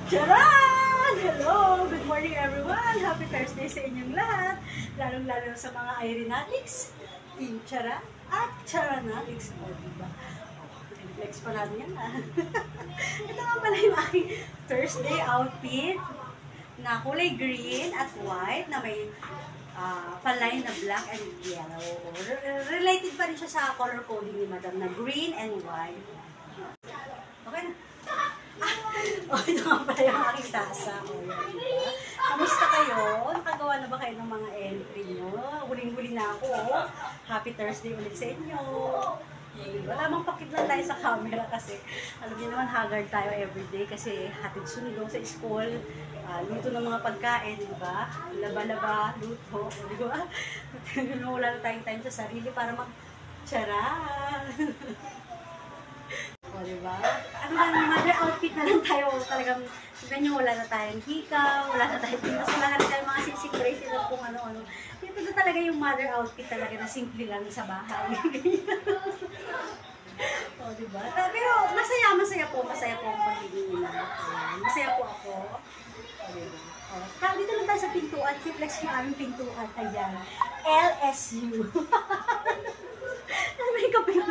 Charan! Hello! Good morning everyone! Happy Thursday sa inyong lahat! Lalong-lalo sa mga Irenatics, Team Chara at Charanatics. O, diba? Flex pa natin yan Ito nga pala yung aking Thursday outfit na kulay green at white na may palay na black and yellow. Related pa rin siya sa color coding ni Madam na green and white. Okay na. Ito nga pala yung aking tasa. Diba? Kamusta kayo? Nakagawa na ba kayo ng mga entry nyo? Huling-huli na ako. Happy Thursday ulit sa inyo. Wala mang pakit lang tayo sa camera kasi alam niyo naman haggard tayo everyday kasi hatid sundo sa school, luto ng mga pagkain, diba? Laba-laba, luto, diba? Wala na tayong time sa sarili para mag-chara. O, diba? Ano lang, mother outfit na lang tayo. Talagang, tignan nyo, wala na tayong hikaw, wala na tayong pinas, wala na tayong mga siksik bracelet at kung ano-ano. Ito na talaga yung mother outfit talaga na simple lang sa bahay. O, diba? Pero masaya po ang pagiging nila. Masaya po ako. O, diba? O, dito lang tayo sa pintuan. I-flex yung aming pintuan. Ayan. LSU. May kapit.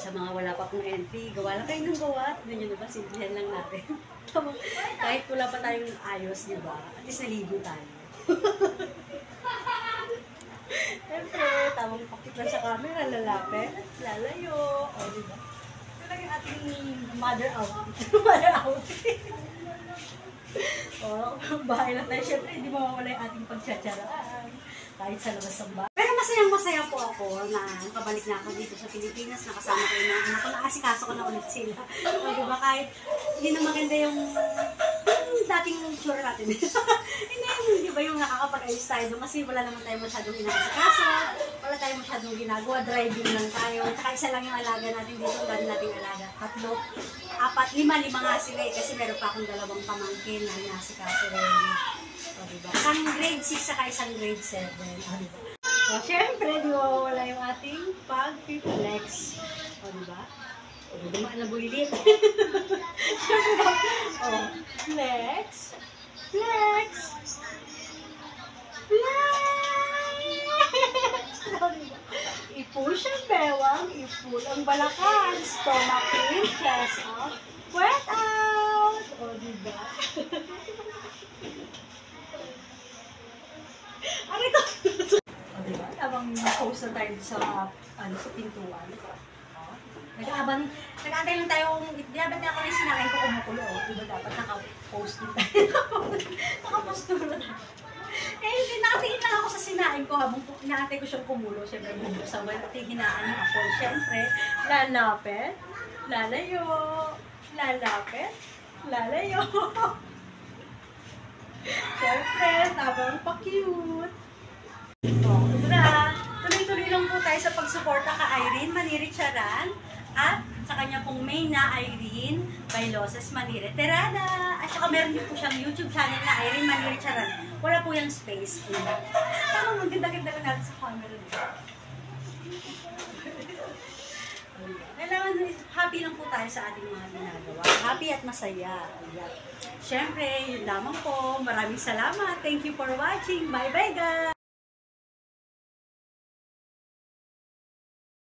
Sa mga wala pa pong entry, gawa lang kayo ng gawa. Tignan nyo diba? Simplihan lang natin. Kahit wala pa tayong ayos, diba? At least naligo tayo. Siyempre, tamang pakit lang sa camera, lalapit, lalayo, o diba? Ito lang yung ating mother outfit. Mother outfit. O, bahay lang tayo. Siyempre, hindi mawawala yung ating pagtsatsyaraan. Kahit sa labas ng bahay. Pero masayang-masaya po ako na nakabalik na ako dito sa Pilipinas. Nakasama ko yung mga anak ko. Nakasikaso ko na ulit sila. O diba? Kahit hindi na maganda yung dating sure natin. Hindi ba yung nakakapag-ayos tayo doon kasi wala naman tayo masyadong inasikaso, wala tayo masyadong ginagawa, driving lang tayo. Tsaka isa lang yung alaga natin dito, ang dami nating alaga. 3, 4, 5 nga sila kasi meron pa akong 2 pamangkin na inasikaso rin. O diba? Isang grade 6 saka isang grade 7. O diba? O syempre, di ba wala yung ating pag-flex. O diba? O dumaan na bulilit. Syempre, o flex. Flex! I-push ang bewang, i-pull ang balakan, stomach in, chest out, wet out! O, diba? Ano ito? O, diba? Habang post na tayo sa pintuan. Nag-aantay lang tayo, dapat na ako rin sinakain ko kumukulo. Diba dapat naka-post din tayo. Naka-postura tayo. Hindi, nakatingin lang ako sa sinain ko habang inaantay ko siyang kumulo. Siyempre, bubuksan mo, hinaan niya ako. Siyempre, lalapit, lalayo, lalapit, lalayo. Siyempre, tabang pa-cute. O, ito na. Tuloy-tuloy lang po tayo sa pagsuporta ka Irene Manire Charan at sa kanya pong main na Irene Bailoses Manire Terada. At saka meron din po siyang YouTube channel na Irene Manire Charan. Wala po yung space. Parang ang ganda-ganda lang natin sa camera. Kailangan happy lang po tayo sa ating mga ginagawa. Happy at masaya. Siyempre, yun lamang po. Maraming salamat. Thank you for watching. Bye-bye guys!